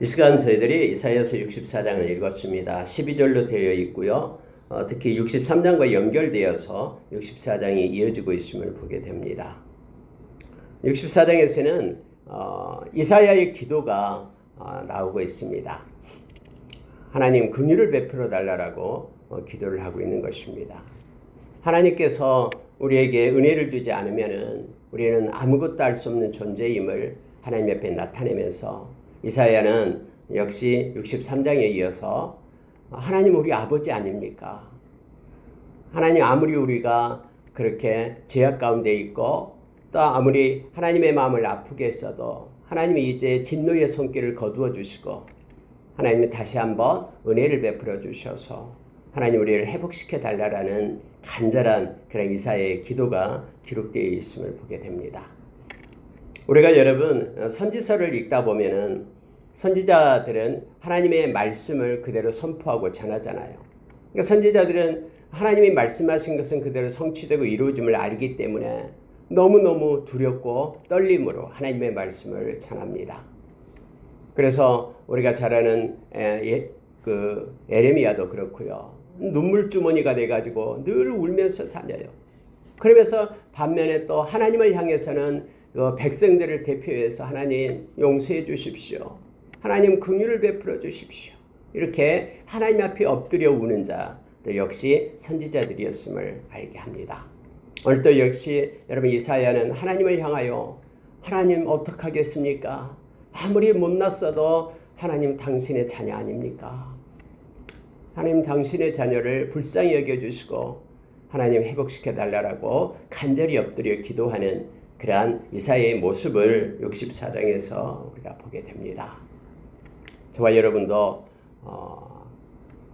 이 시간 저희들이 이사야서 64장을 읽었습니다. 12절로 되어 있고요. 특히 63장과 연결되어서 64장이 이어지고 있음을 보게 됩니다. 64장에서는 이사야의 기도가 나오고 있습니다. 하나님 긍휼을 베풀어 달라고 기도를 하고 있는 것입니다. 하나님께서 우리에게 은혜를 주지 않으면 우리는 아무것도 할 수 없는 존재임을 하나님 앞에 나타내면서 이사야는 역시 63장에 이어서 하나님 우리 아버지 아닙니까? 하나님 아무리 우리가 그렇게 죄악 가운데 있고 또 아무리 하나님의 마음을 아프게 했어도 하나님이 이제 진노의 손길을 거두어 주시고 하나님이 다시 한번 은혜를 베풀어 주셔서 하나님 우리를 회복시켜 달라라는 간절한 그런 이사야의 기도가 기록되어 있음을 보게 됩니다. 우리가 여러분 선지서를 읽다 보면은 선지자들은 하나님의 말씀을 그대로 선포하고 전하잖아요. 그러니까 선지자들은 하나님이 말씀하신 것은 그대로 성취되고 이루어짐을 알기 때문에 너무너무 두렵고 떨림으로 하나님의 말씀을 전합니다. 그래서 우리가 잘 아는 에레미야도 그렇고요. 눈물 주머니가 돼가지고 늘 울면서 다녀요. 그러면서 반면에 또 하나님을 향해서는 백성들을 대표해서 하나님 용서해 주십시오. 하나님 긍휼을 베풀어 주십시오. 이렇게 하나님 앞에 엎드려 우는 자도 역시 선지자들이었음을 알게 합니다. 오늘도 역시 여러분 이사야는 하나님을 향하여 하나님 어떡하겠습니까? 아무리 못났어도 하나님 당신의 자녀 아닙니까? 하나님 당신의 자녀를 불쌍히 여겨주시고 하나님 회복시켜 달라고 간절히 엎드려 기도하는 그러한 이사야의 모습을 64장에서 우리가 보게 됩니다. 저와 여러분도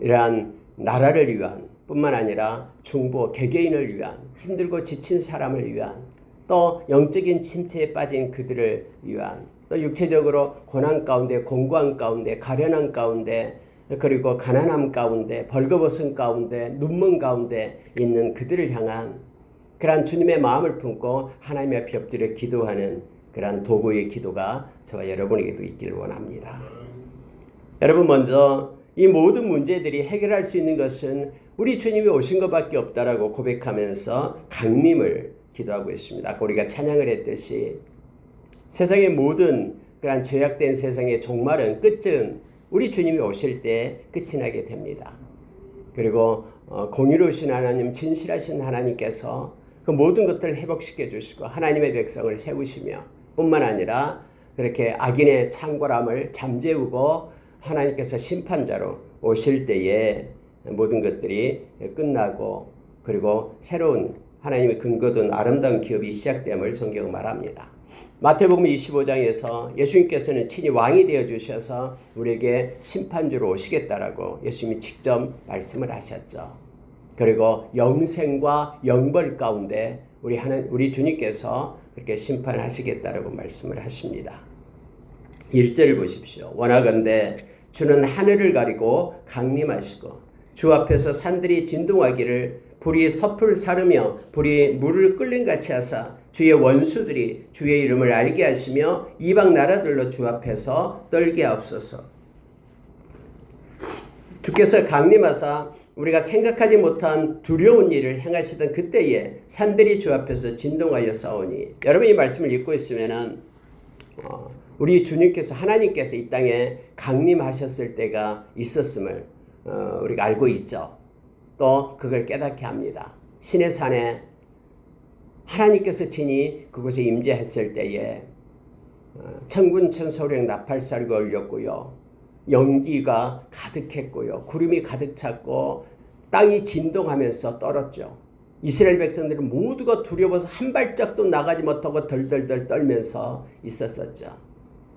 이러한 나라를 위한 뿐만 아니라 중보 개개인을 위한 힘들고 지친 사람을 위한 또 영적인 침체에 빠진 그들을 위한 또 육체적으로 고난 가운데 공고한 가운데 가련한 가운데 그리고 가난함 가운데 벌거벗은 가운데 눈먼 가운데 있는 그들을 향한 그러한 주님의 마음을 품고 하나님 앞에 엎드려 기도하는 그러한 도구의 기도가 저와 여러분에게도 있기를 원합니다. 여러분 먼저 이 모든 문제들이 해결할 수 있는 것은 우리 주님이 오신 것밖에 없다라고 고백하면서 강림을 기도하고 있습니다. 아까 우리가 찬양을 했듯이 세상의 모든 그러한 죄악된 세상의 종말은 끝은 우리 주님이 오실 때 끝이 나게 됩니다. 그리고 공의로우신 하나님 진실하신 하나님께서 그 모든 것들을 회복시켜 주시고 하나님의 백성을 세우시며 뿐만 아니라 그렇게 악인의 창궐함을 잠재우고 하나님께서 심판자로 오실 때에 모든 것들이 끝나고 그리고 새로운 하나님의 근거된 아름다운 기업이 시작됨을 성경은 말합니다. 마태복음 25장에서 예수님께서는 친히 왕이 되어주셔서 우리에게 심판주로 오시겠다라고 예수님이 직접 말씀을 하셨죠. 그리고 영생과 영벌 가운데 우리 주님께서 그렇게 심판하시겠다라고 말씀을 하십니다. 1절을 보십시오. 원하건대 주는 하늘을 가리고 강림하시고 주 앞에서 산들이 진동하기를 불이 섭을 사르며 불이 물을 끓림같이 하사 주의 원수들이 주의 이름을 알게 하시며 이방 나라들로 주 앞에서 떨게 하옵소서. 주께서 강림하사 우리가 생각하지 못한 두려운 일을 행하시던 그때에 산들이 주 앞에서 진동하여 싸우니 여러분 이 말씀을 읽고 있으면은 우리 주님께서 하나님께서 이 땅에 강림하셨을 때가 있었음을 우리가 알고 있죠. 또 그걸 깨닫게 합니다. 신의 산에 하나님께서 친히 그곳에 임재했을 때에 천군 천소령 나팔살이가 울렸고요. 연기가 가득했고요. 구름이 가득 찼고 땅이 진동하면서 떨었죠. 이스라엘 백성들은 모두가 두려워서 한 발짝도 나가지 못하고 덜덜덜 떨면서 있었었죠.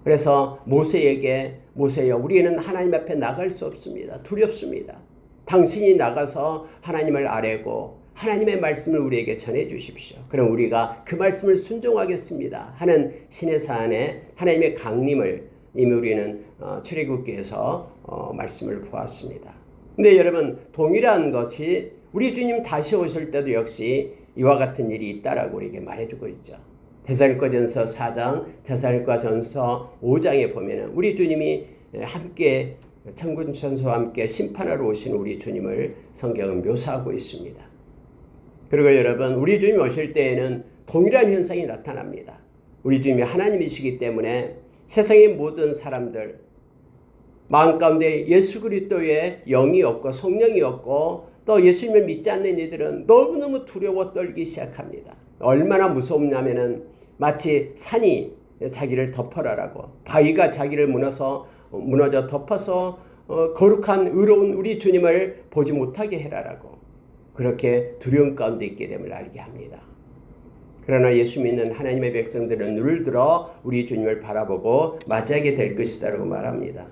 그래서 모세에게 모세여 우리는 하나님 앞에 나갈 수 없습니다. 두렵습니다. 당신이 나가서 하나님을 아뢰고 하나님의 말씀을 우리에게 전해 주십시오. 그럼 우리가 그 말씀을 순종하겠습니다 하는 시내산에 하나님의 강림을 이미 우리는 출애굽기에서 말씀을 보았습니다. 근데 여러분 동일한 것이 우리 주님 다시 오실 때도 역시 이와 같은 일이 있다라고 우리에게 말해주고 있죠. 데살로니가전서 4장, 데살로니가전서 5장에 보면은 우리 주님이 함께 천군 천사와 함께 심판하러 오신 우리 주님을 성경은 묘사하고 있습니다. 그리고 여러분, 우리 주님 오실 때에는 동일한 현상이 나타납니다. 우리 주님이 하나님이시기 때문에 세상의 모든 사람들 마음 가운데 예수 그리스도의 영이 없고 성령이 없고 또 예수님을 믿지 않는 이들은 너무너무 두려워 떨기 시작합니다. 얼마나 무섭냐면은 마치 산이 자기를 덮어라라고, 바위가 자기를 무너져 덮어서 거룩한 의로운 우리 주님을 보지 못하게 해라라고, 그렇게 두려움 가운데 있게 됨을 알게 합니다. 그러나 예수 믿는 하나님의 백성들은 눈을 들어 우리 주님을 바라보고 맞이하게 될 것이다라고 말합니다.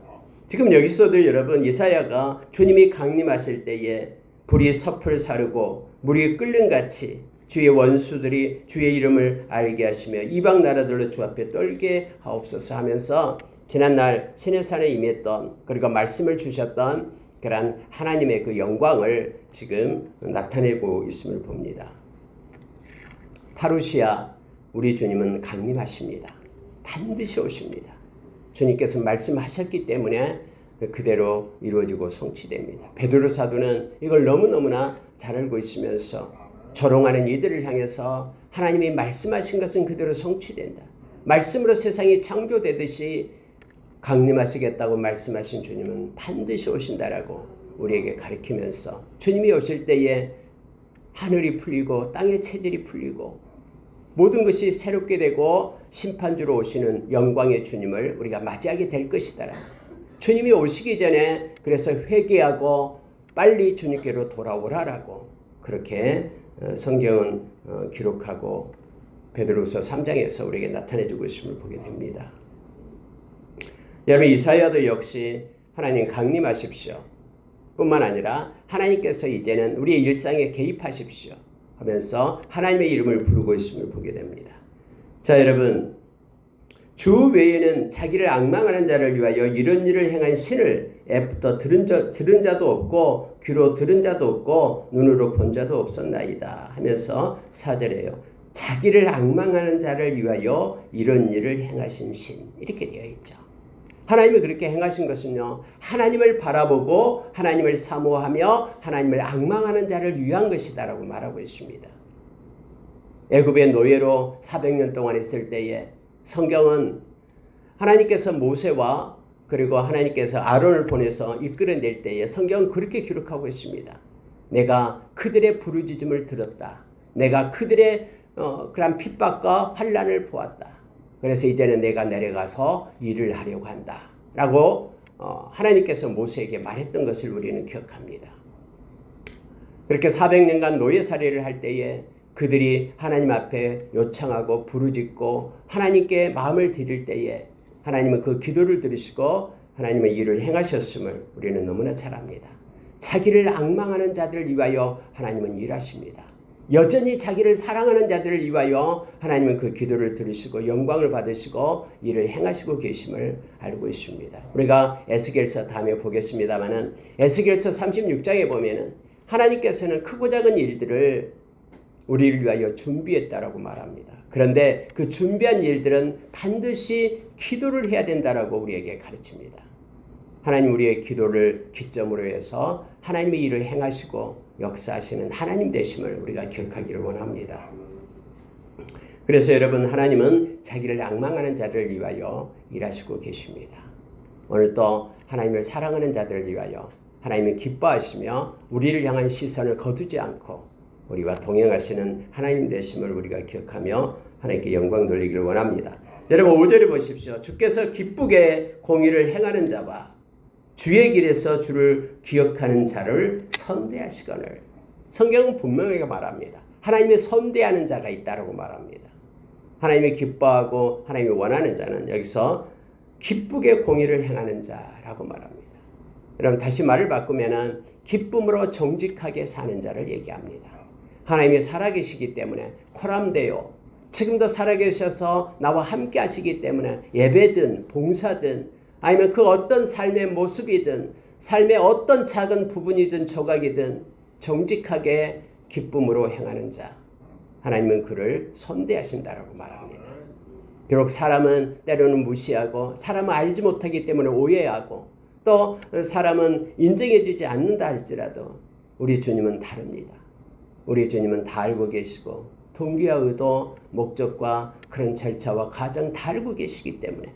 지금 여기서도 여러분, 이사야가 주님이 강림하실 때에 불이 섭을 사르고 물이 끓는 같이 주의 원수들이 주의 이름을 알게 하시며 이방 나라들로 주 앞에 떨게 하옵소서 하면서 지난날 시내산에 임했던, 그리고 말씀을 주셨던 그러한 하나님의 그 영광을 지금 나타내고 있음을 봅니다. 파루시아, 우리 주님은 강림하십니다. 반드시 오십니다. 주님께서 말씀하셨기 때문에 그대로 이루어지고 성취됩니다. 베드로 사도는 이걸 너무너무나 잘 알고 있으면서 조롱하는 이들을 향해서 하나님이 말씀하신 것은 그대로 성취된다. 말씀으로 세상이 창조되듯이 강림하시겠다고 말씀하신 주님은 반드시 오신다라고 우리에게 가르치면서 주님이 오실 때에 하늘이 풀리고 땅의 체질이 풀리고 모든 것이 새롭게 되고 심판주로 오시는 영광의 주님을 우리가 맞이하게 될 것이다. 주님이 오시기 전에 그래서 회개하고 빨리 주님께로 돌아오라라고 그렇게 성경은 기록하고 베드로후서 3장에서 우리에게 나타내주고 있음을 보게 됩니다. 여러분, 이사야도 역시 하나님 강림하십시오 뿐만 아니라 하나님께서 이제는 우리의 일상에 개입하십시오 하면서 하나님의 이름을 부르고 있음을 보게 됩니다. 자, 여러분, 주 외에는 자기를 앙망하는 자를 위하여 이런 일을 행한 신을 애부터 들은 자도 없고 귀로 들은 자도 없고 눈으로 본 자도 없었나이다 하면서 4절에요. 자기를 앙망하는 자를 위하여 이런 일을 행하신 신, 이렇게 되어 있죠. 하나님이 그렇게 행하신 것은요, 하나님을 바라보고 하나님을 사모하며 하나님을 앙망하는 자를 위한 것이다라고 말하고 있습니다. 애굽의 노예로 400년 동안 있을 때에 성경은 하나님께서 모세와 그리고 하나님께서 아론을 보내서 이끌어낼 때에 성경은 그렇게 기록하고 있습니다. 내가 그들의 부르짖음을 들었다. 내가 그들의 그런 핍박과 환난을 보았다. 그래서 이제는 내가 내려가서 일을 하려고 한다 라고 하나님께서 모세에게 말했던 것을 우리는 기억합니다. 그렇게 400년간 노예살이를 할 때에 그들이 하나님 앞에 요청하고 부르짖고 하나님께 마음을 드릴 때에 하나님은 그 기도를 들으시고 하나님의 일을 행하셨음을 우리는 너무나 잘 압니다. 자기를 앙망하는 자들을 위하여 하나님은 일하십니다. 여전히 자기를 사랑하는 자들을 위하여 하나님은 그 기도를 들으시고 영광을 받으시고 일을 행하시고 계심을 알고 있습니다. 우리가 에스겔서 다음에 보겠습니다마는 에스겔서 36장에 보면은 하나님께서는 크고 작은 일들을 우리를 위하여 준비했다라고 말합니다. 그런데 그 준비한 일들은 반드시 기도를 해야 된다라고 우리에게 가르칩니다. 하나님, 우리의 기도를 기점으로 해서 하나님의 일을 행하시고 역사하시는 하나님 되심을 우리가 기억하기를 원합니다. 그래서 여러분, 하나님은 자기를 앙망하는 자들을 위하여 일하시고 계십니다. 오늘 또 하나님을 사랑하는 자들을 위하여 하나님은 기뻐하시며 우리를 향한 시선을 거두지 않고 우리와 동행하시는 하나님 되심을 우리가 기억하며 하나님께 영광 돌리기를 원합니다. 여러분, 5절에 보십시오. 주께서 기쁘게 공의를 행하는 자와 주의 길에서 주를 기억하는 자를 선대하시거늘. 성경은 분명하게 말합니다. 하나님의 선대하는 자가 있다고 말합니다. 하나님이 기뻐하고 하나님이 원하는 자는 여기서 기쁘게 공의를 행하는 자라고 말합니다. 여러분, 다시 말을 바꾸면 기쁨으로 정직하게 사는 자를 얘기합니다. 하나님이 살아계시기 때문에 코람데요, 지금도 살아계셔서 나와 함께 하시기 때문에 예배든 봉사든 아니면 그 어떤 삶의 모습이든 삶의 어떤 작은 부분이든 조각이든 정직하게 기쁨으로 행하는 자, 하나님은 그를 선대하신다라고 말합니다. 비록 사람은 때로는 무시하고 사람은 알지 못하기 때문에 오해하고 또 사람은 인정해주지 않는다 할지라도 우리 주님은 다릅니다. 우리 주님은 다 알고 계시고 동기와 의도, 목적과 그런 절차와 과정 다 알고 계시기 때문에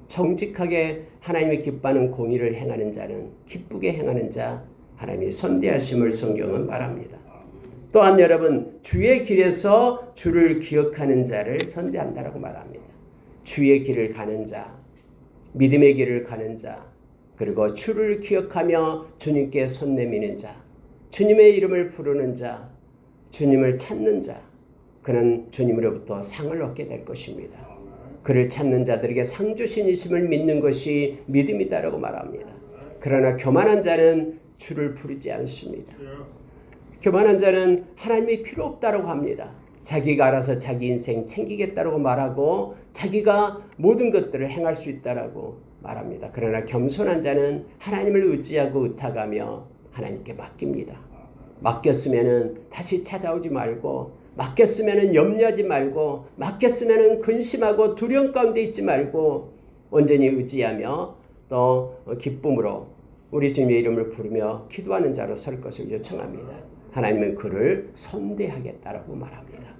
정직하게 하나님이 기뻐하는 공의를 행하는 자는 기쁘게 행하는 자 하나님이 선대하심을 성경은 말합니다. 또한 여러분 주의 길에서 주를 기억하는 자를 선대한다라고 말합니다. 주의 길을 가는 자, 믿음의 길을 가는 자, 그리고 주를 기억하며 주님께 손 내미는 자, 주님의 이름을 부르는 자, 주님을 찾는 자, 그는 주님으로부터 상을 얻게 될 것입니다. 그를 찾는 자들에게 상 주신이심을 믿는 것이 믿음이다라고 말합니다. 그러나 교만한 자는 주를 부르지 않습니다. 교만한 자는 하나님이 필요 없다라고 합니다. 자기가 알아서 자기 인생 챙기겠다라고 말하고 자기가 모든 것들을 행할 수 있다라고 말합니다. 그러나 겸손한 자는 하나님을 의지하고 의탁하며 하나님께 맡깁니다. 맡겼으면은 다시 찾아오지 말고, 맡겼으면은 염려하지 말고, 맡겼으면은 근심하고 두려움 가운데 있지 말고 온전히 의지하며 또 기쁨으로 우리 주님의 이름을 부르며 기도하는 자로 설 것을 요청합니다. 하나님은 그를 선대하겠다라고 말합니다.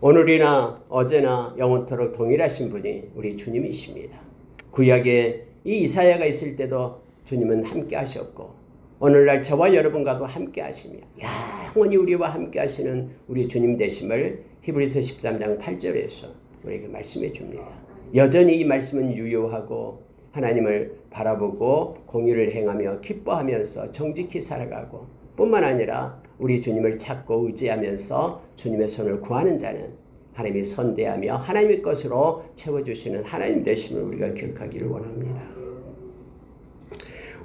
오늘이나 어제나 영원토록 동일하신 분이 우리 주님이십니다. 구약에 이 이사야가 있을 때도 주님은 함께 하셨고 오늘날 저와 여러분과도 함께 하시며 영원히 우리와 함께 하시는 우리 주님 되심을 히브리서 13장 8절에서 우리에게 말씀해 줍니다. 여전히 이 말씀은 유효하고 하나님을 바라보고 공의를 행하며 기뻐하면서 정직히 살아가고 뿐만 아니라 우리 주님을 찾고 의지하면서 주님의 손을 구하는 자는 하나님이 선대하며 하나님의 것으로 채워주시는 하나님 되심을 우리가 기억하기를 원합니다.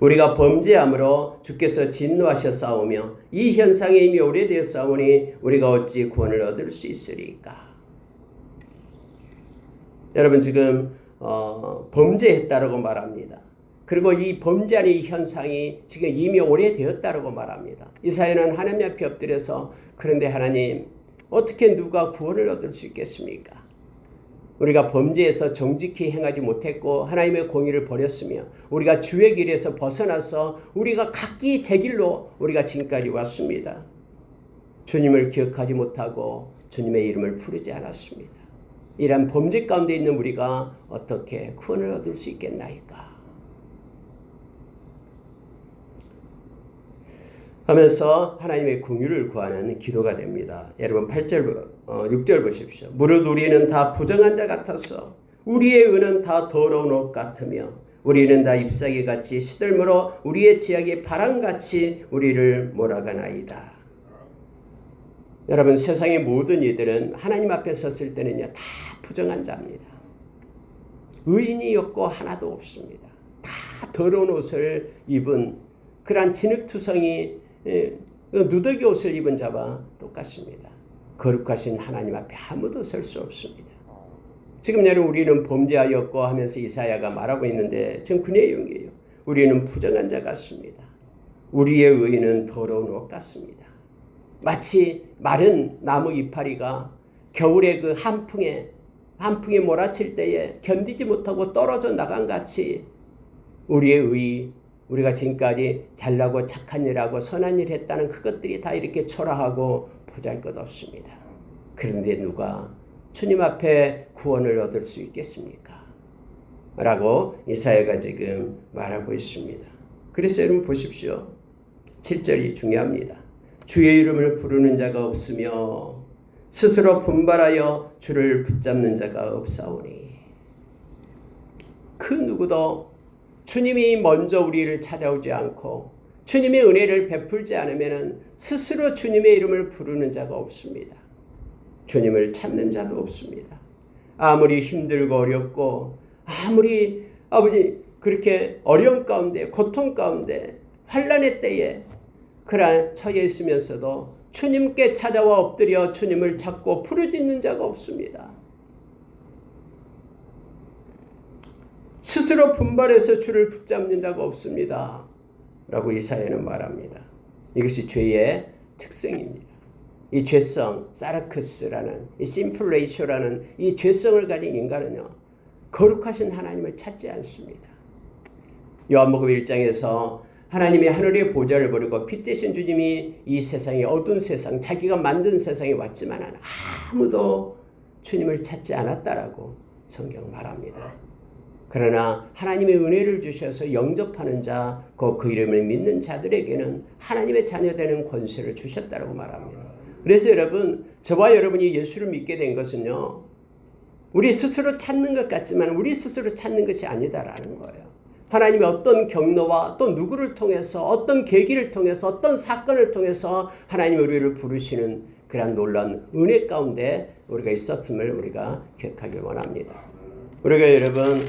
우리가 범죄함으로 주께서 진노하셨사오며 이 현상에 이미 오래되었사오니 우리가 어찌 구원을 얻을 수 있으리까. 여러분 지금 범죄했다라고 말합니다. 그리고 이 범죄하는 이 현상이 지금 이미 오래되었다라고 말합니다. 이사야는 하나님 앞에 엎드려서 그런데 하나님 어떻게 누가 구원을 얻을 수 있겠습니까? 우리가 범죄에서 정직히 행하지 못했고 하나님의 공의를 버렸으며 우리가 주의 길에서 벗어나서 우리가 각기 제 길로 우리가 지금까지 왔습니다. 주님을 기억하지 못하고 주님의 이름을 부르지 않았습니다. 이런 범죄 가운데 있는 우리가 어떻게 구원을 얻을 수 있겠나이까 하면서 하나님의 긍휼을 구하는 기도가 됩니다. 여러분 6절 보십시오. 무릇 우리는 다 부정한 자 같아서 우리의 의는 다 더러운 옷 같으며 우리는 다 잎사귀같이 시들므로 우리의 지약이 바람같이 우리를 몰아가나이다. 여러분 세상의 모든 이들은 하나님 앞에 섰을 때는요 다 부정한 자입니다. 의인이 없고 하나도 없습니다. 다 더러운 옷을 입은 그러한 진흙투성이 누더기 옷을 입은 자와 똑같습니다. 거룩하신 하나님 앞에 아무도 설 수 없습니다. 지금 여러분 우리는 범죄하였고 하면서 이사야가 말하고 있는데 지금 그 내용이에요. 우리는 부정한 자 같습니다. 우리의 의인은 더러운 옷 같습니다. 마치 마른 나무 이파리가 겨울에 그 한풍에 몰아칠 때에 견디지 못하고 떨어져 나간 같이 우리의 의, 우리가 지금까지 잘나고 착한 일하고 선한 일 했다는 그것들이 다 이렇게 초라하고 보잘것없습니다. 그런데 누가 주님 앞에 구원을 얻을 수 있겠습니까? 라고 이사야가 지금 말하고 있습니다. 그래서 여러분 보십시오. 7절이 중요합니다. 주의 이름을 부르는 자가 없으며 스스로 분발하여 주를 붙잡는 자가 없사오니 그 누구도 주님이 먼저 우리를 찾아오지 않고 주님의 은혜를 베풀지 않으면 스스로 주님의 이름을 부르는 자가 없습니다. 주님을 찾는 자도 없습니다. 아무리 힘들고 어렵고 아무리 아버지 그렇게 어려움 가운데 고통 가운데 환난의 때에 그러한 처해 있으면서도 주님께 찾아와 엎드려 주님을 찾고 부르짖는 자가 없습니다. 스스로 분발해서 주를 붙잡는 자가 없습니다. 라고 이사야는 말합니다. 이것이 죄의 특성입니다. 이 죄성, 사르크스라는 이 심플레이쇼라는 이 죄성을 가진 인간은요, 거룩하신 하나님을 찾지 않습니다. 요한복음 1장에서 하나님이 하늘의 보좌를 버리고 피 대신 주님이 이 세상에 어두운 세상, 자기가 만든 세상에 왔지만 아무도 주님을 찾지 않았다라고 성경 말합니다. 그러나 하나님의 은혜를 주셔서 영접하는 자, 그 이름을 믿는 자들에게는 하나님의 자녀되는 권세를 주셨다라고 말합니다. 그래서 여러분, 저와 여러분이 예수를 믿게 된 것은요, 우리 스스로 찾는 것 같지만 우리 스스로 찾는 것이 아니다라는 거예요. 하나님의 어떤 경로와 또 누구를 통해서 어떤 계기를 통해서 어떤 사건을 통해서 하나님이 우리를 부르시는 그런 놀라운 은혜 가운데 우리가 있었음을 우리가 기억하길 원합니다. 우리가 여러분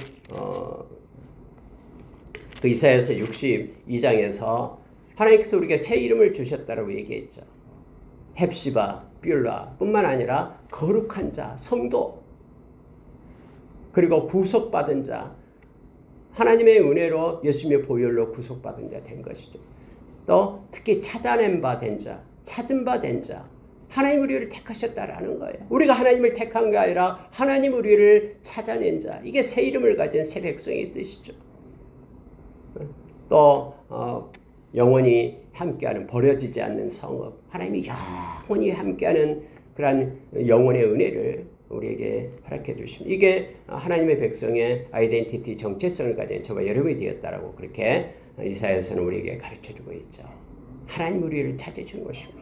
그 이사야서 62장에서 하나님께서 우리에게 새 이름을 주셨다라고 얘기했죠. 헵시바, 뷸라 뿐만 아니라 거룩한 자, 성도, 그리고 구속받은 자, 하나님의 은혜로 예수님의 보혈로 구속받은 자 된 것이죠. 또 특히 찾아낸 바 된 자, 찾은 바 된 자, 하나님 우리를 택하셨다라는 거예요. 우리가 하나님을 택한 게 아니라 하나님 우리를 찾아낸 자, 이게 새 이름을 가진 새 백성의 뜻이죠. 또 영원히 함께하는, 버려지지 않는 성읍, 하나님이 영원히 함께하는 그러한 영원의 은혜를 우리에게 허락해 주십니다. 이게 하나님의 백성의 아이덴티티, 정체성을 가진 저와 여러분이 되었다라고 그렇게 이사야서는 우리에게 가르쳐주고 있죠. 하나님 우리를 찾으신 것입니다.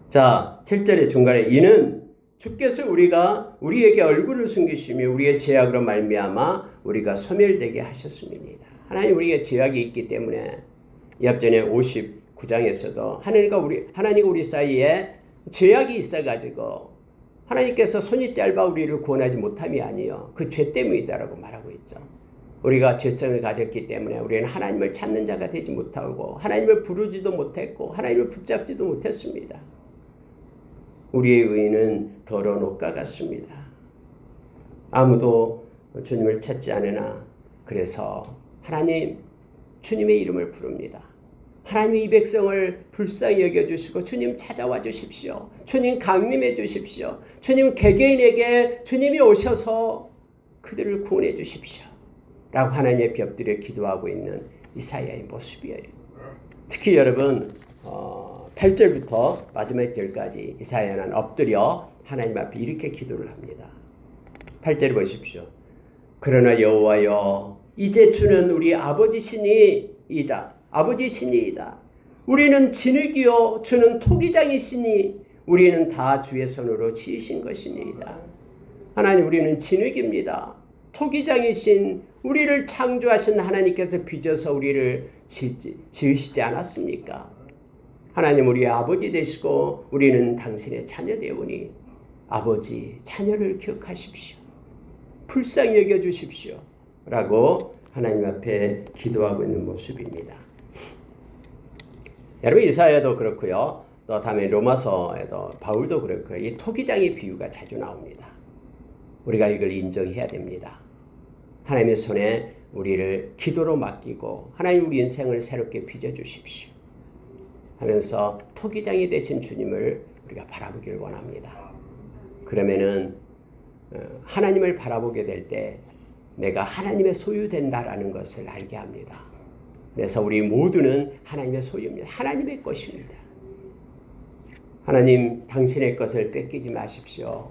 자, 7절의 중간에 이는 주께서 우리에게 얼굴을 숨기시며 우리의 죄악으로 말미암아 우리가 소멸되게 하셨음이니이다. 하나님 우리에게 죄악이 있기 때문에 이 앞전에 59장에서도 하나님과 우리 사이에 죄악이 있어가지고 하나님께서 손이 짧아 우리를 구원하지 못함이 아니요, 그 죄 때문이다라고 말하고 있죠. 우리가 죄성을 가졌기 때문에 우리는 하나님을 찾는 자가 되지 못하고 하나님을 부르지도 못했고 하나님을 붙잡지도 못했습니다. 우리의 의인은 더러운 옷과 같습니다. 아무도 주님을 찾지 않으나 그래서 하나님, 주님의 이름을 부릅니다. 하나님이 이 백성을 불쌍히 여겨주시고 주님 찾아와 주십시오. 주님 강림해 주십시오. 주님 개개인에게 주님이 오셔서 그들을 구원해 주십시오. 라고 하나님의 벽들에 기도하고 있는 이사야의 모습이에요. 특히 여러분 8절부터 마지막 절까지 이사야는 엎드려 하나님 앞에 이렇게 기도를 합니다. 8절 보십시오. 그러나 여호와여, 이제 주는 우리 아버지시니이다. 아버지시니이다. 우리는 진흙이요 주는 토기장이시니 우리는 다 주의 손으로 지으신 것이니이다. 하나님, 우리는 진흙입니다. 토기장이신 우리를 창조하신 하나님께서 빚어서 우리를 지으시지 않았습니까? 하나님, 우리의 아버지 되시고 우리는 당신의 자녀 되오니 아버지, 자녀를 기억하십시오. 불쌍히 여겨주십시오. 라고 하나님 앞에 기도하고 있는 모습입니다. 여러분, 이사야도 그렇고요. 또 다음에 로마서에도 바울도 그렇고요. 이 토기장의 비유가 자주 나옵니다. 우리가 이걸 인정해야 됩니다. 하나님의 손에 우리를 기도로 맡기고 하나님 우리 인생을 새롭게 빚어주십시오 하면서 토기장이 되신 주님을 우리가 바라보길 원합니다. 그러면은 하나님을 바라보게 될 때 내가 하나님의 소유된다라는 것을 알게 합니다. 그래서 우리 모두는 하나님의 소유입니다. 하나님의 것입니다. 하나님, 당신의 것을 뺏기지 마십시오.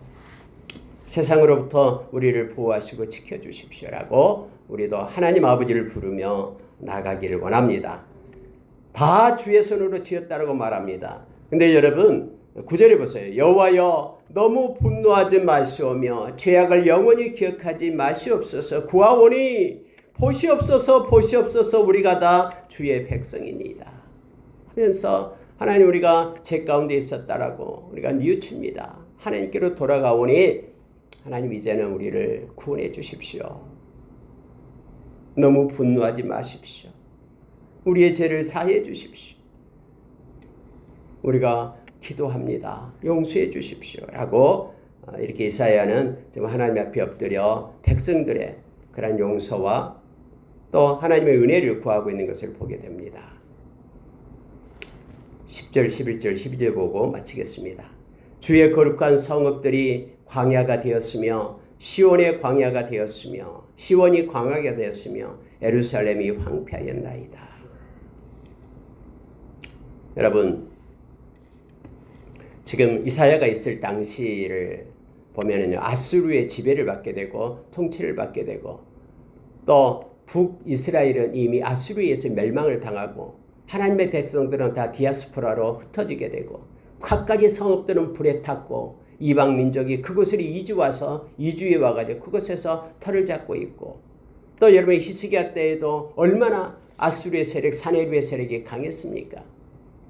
세상으로부터 우리를 보호하시고 지켜주십시오라고 우리도 하나님 아버지를 부르며 나가기를 원합니다. 다 주의 손으로 지었다라고 말합니다. 근데 여러분 9절에 보세요. 여호와여, 너무 분노하지 마시오며 죄악을 영원히 기억하지 마시옵소서. 구하오니 보시옵소서, 보시옵소서. 우리가 다 주의 백성이니이다 하면서 하나님, 우리가 죄 가운데 있었다라고 우리가 뉘우칩니다. 하나님께로 돌아가오니 하나님, 이제는 우리를 구원해 주십시오. 너무 분노하지 마십시오. 우리의 죄를 사해 주십시오. 우리가 기도합니다. 용서해 주십시오. 라고 이렇게 이사야는 지금 하나님 앞에 엎드려 백성들의 그런 용서와 또 하나님의 은혜를 구하고 있는 것을 보게 됩니다. 10절, 11절, 12절 보고 마치겠습니다. 주의 거룩한 성읍들이 광야가 되었으며 시온의 광야가 되었으며 시온이 광야가 되었으며 예루살렘이 황폐하였나이다. 여러분, 지금 이사야가 있을 당시를 보면은요, 아수르의 지배를 받게 되고 통치를 받게 되고 또 북이스라엘은 이미 아수르에 의해서 멸망을 당하고 하나님의 백성들은 다 디아스포라로 흩어지게 되고 각가지 성읍들은 불에 탔고 이방 민족이 그곳으로 이주해 와가지고 그곳에서 터를 잡고 있고 또 여러분 히스기야 때에도 얼마나 아수르의 세력, 사네립의 세력이 강했습니까?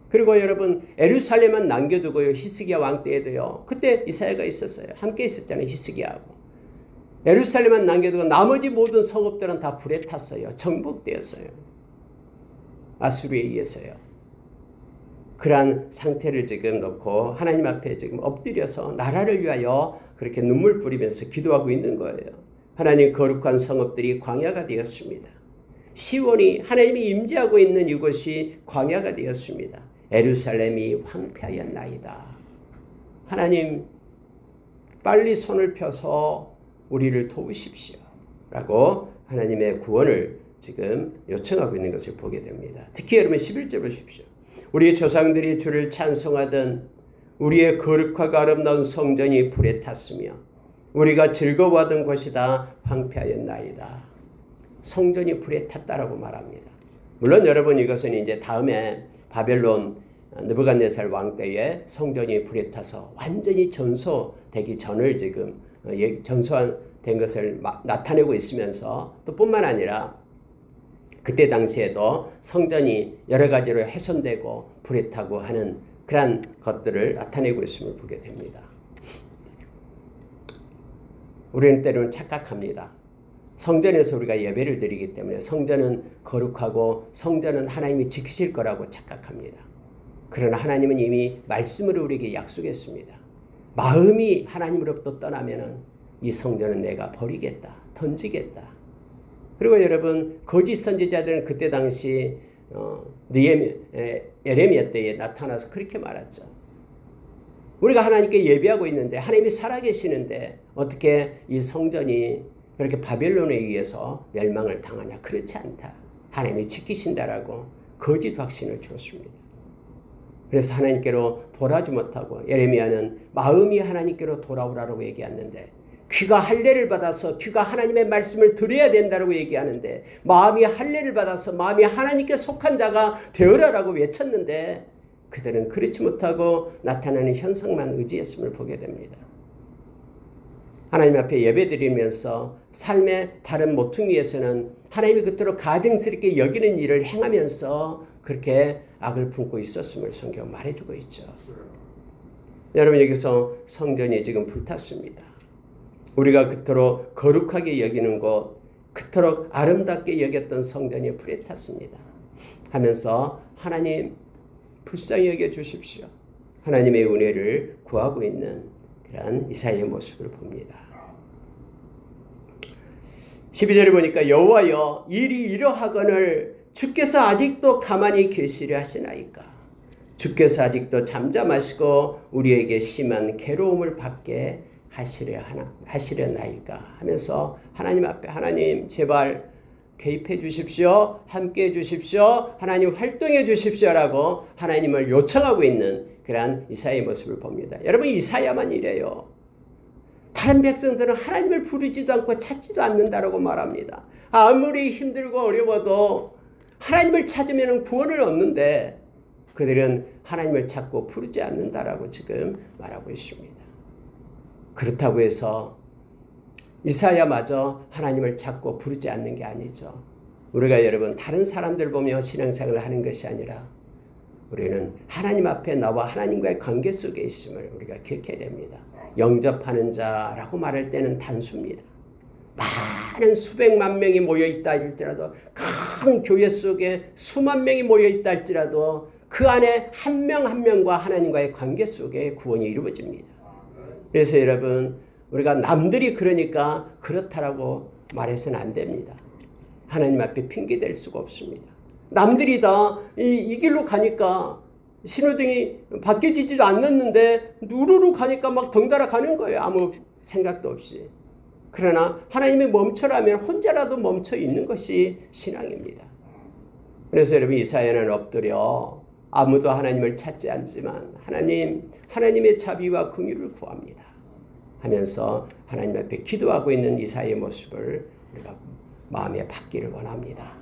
그리고 여러분 예루살렘만 남겨두고요, 히스기야 왕 때에도요, 그때 이사야가 있었어요. 함께 있었잖아요, 히스기야하고. 예루살렘만 남겨두고 나머지 모든 성읍들은 다 불에 탔어요. 정복되었어요. 아수르에 의해서요. 그러한 상태를 지금 놓고 하나님 앞에 지금 엎드려서 나라를 위하여 그렇게 눈물 뿌리면서 기도하고 있는 거예요. 하나님 거룩한 성읍들이 광야가 되었습니다. 시온이 하나님이 임재하고 있는 이곳이 광야가 되었습니다. 예루살렘이 황폐하였나이다. 하나님 빨리 손을 펴서 우리를 도우십시오 라고 하나님의 구원을 지금 요청하고 있는 것을 보게 됩니다. 특히 여러분 11절 보십시오. 우리의 조상들이 주를 찬송하던 우리의 거룩하고 아름다운 성전이 불에 탔으며 우리가 즐거워하던 곳이 다 황폐하였나이다. 성전이 불에 탔다라고 말합니다. 물론 여러분 이것은 이제 다음에 바벨론 느부갓네살 왕 때에 성전이 불에 타서 완전히 전소되기 전을 지금 전소된 것을 나타내고 있으면서 또 뿐만 아니라 그때 당시에도 성전이 여러 가지로 훼손되고 불에 타고 하는 그러한 것들을 나타내고 있음을 보게 됩니다. 우리는 때로는 착각합니다. 성전에서 우리가 예배를 드리기 때문에 성전은 거룩하고 성전은 하나님이 지키실 거라고 착각합니다. 그러나 하나님은 이미 말씀으로 우리에게 약속했습니다. 마음이 하나님으로부터 떠나면은 이 성전은 내가 버리겠다, 던지겠다. 그리고 여러분 거짓 선지자들은 그때 당시 에레미야 때에 나타나서 그렇게 말했죠. 우리가 하나님께 예배하고 있는데 하나님이 살아계시는데 어떻게 이 성전이 그렇게 바벨론에 의해서 멸망을 당하냐. 그렇지 않다. 하나님이 지키신다라고 거짓 확신을 주었습니다. 그래서 하나님께로 돌아오지 못하고 예레미야는 마음이 하나님께로 돌아오라고 얘기했는데 귀가 할례를 받아서 귀가 하나님의 말씀을 들어야 된다고 얘기하는데 마음이 할례를 받아서 마음이 하나님께 속한 자가 되어라라고 외쳤는데 그들은 그렇지 못하고 나타나는 현상만 의지했음을 보게 됩니다. 하나님 앞에 예배드리면서 삶의 다른 모퉁이에서는 하나님이 그토록 가증스럽게 여기는 일을 행하면서 그렇게 악을 품고 있었음을 성경 말해주고 있죠. 여러분 여기서 성전이 지금 불탔습니다. 우리가 그토록 거룩하게 여기는 곳, 그토록 아름답게 여겼던 성전이 불에 탔습니다. 하면서 하나님 불쌍히 여겨 주십시오. 하나님의 은혜를 구하고 있는 그런 이사야의 모습을 봅니다. 12절에 보니까 여호와여 일이 이러하거늘 주께서 아직도 가만히 계시려 하시나이까. 주께서 아직도 잠잠하시고 우리에게 심한 괴로움을 받게 하시려나이까 하면서 하나님 앞에 하나님 제발 개입해 주십시오. 함께 해 주십시오. 하나님 활동해 주십시오라고 하나님을 요청하고 있는 그러한 이사야의 모습을 봅니다. 여러분 이사야만 이래요. 다른 백성들은 하나님을 부르지도 않고 찾지도 않는다라고 말합니다. 아무리 힘들고 어려워도 하나님을 찾으면 구원을 얻는데 그들은 하나님을 찾고 부르지 않는다라고 지금 말하고 있습니다. 그렇다고 해서 이사야마저 하나님을 찾고 부르지 않는 게 아니죠. 우리가 여러분 다른 사람들 보며 신앙생활을 하는 것이 아니라 우리는 하나님 앞에 나와 하나님과의 관계 속에 있음을 우리가 기억해야 됩니다. 영접하는 자라고 말할 때는 단수입니다. 많은 수백만 명이 모여있다 할지라도 큰 교회 속에 수만 명이 모여있다 할지라도 그 안에 한 명 한 명과 하나님과의 관계 속에 구원이 이루어집니다. 그래서 여러분 우리가 남들이 그러니까 그렇다라고 말해서는 안 됩니다. 하나님 앞에 핑계댈 수가 없습니다. 남들이 다 이 길로 가니까 신호등이 바뀌지도 않았는데 우르르 가니까 막 덩달아 가는 거예요. 아무 생각도 없이. 그러나 하나님이 멈춰라면 혼자라도 멈춰 있는 것이 신앙입니다. 그래서 여러분 이사야는 엎드려 아무도 하나님을 찾지 않지만 하나님의 자비와 긍휼을 구합니다 하면서 하나님 앞에 기도하고 있는 이사야의 모습을 우리가 마음에 받기를 원합니다.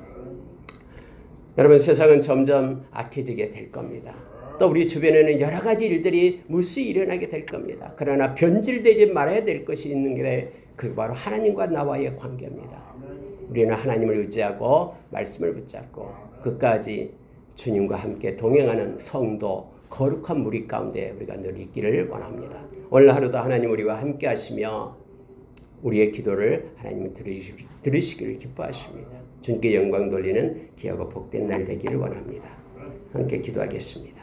여러분 세상은 점점 악해지게 될 겁니다. 또 우리 주변에는 여러 가지 일들이 무수히 일어나게 될 겁니다. 그러나 변질되지 말아야 될 것이 있는 게 그 바로 하나님과 나와의 관계입니다. 우리는 하나님을 의지하고 말씀을 붙잡고 끝까지 주님과 함께 동행하는 성도 거룩한 무리 가운데 우리가 늘 있기를 원합니다. 오늘 하루도 하나님 우리와 함께 하시며 우리의 기도를 하나님은 들으시기를 기뻐하십니다. 주님께 영광 돌리는 귀하고 복된 날 되기를 원합니다. 함께 기도하겠습니다.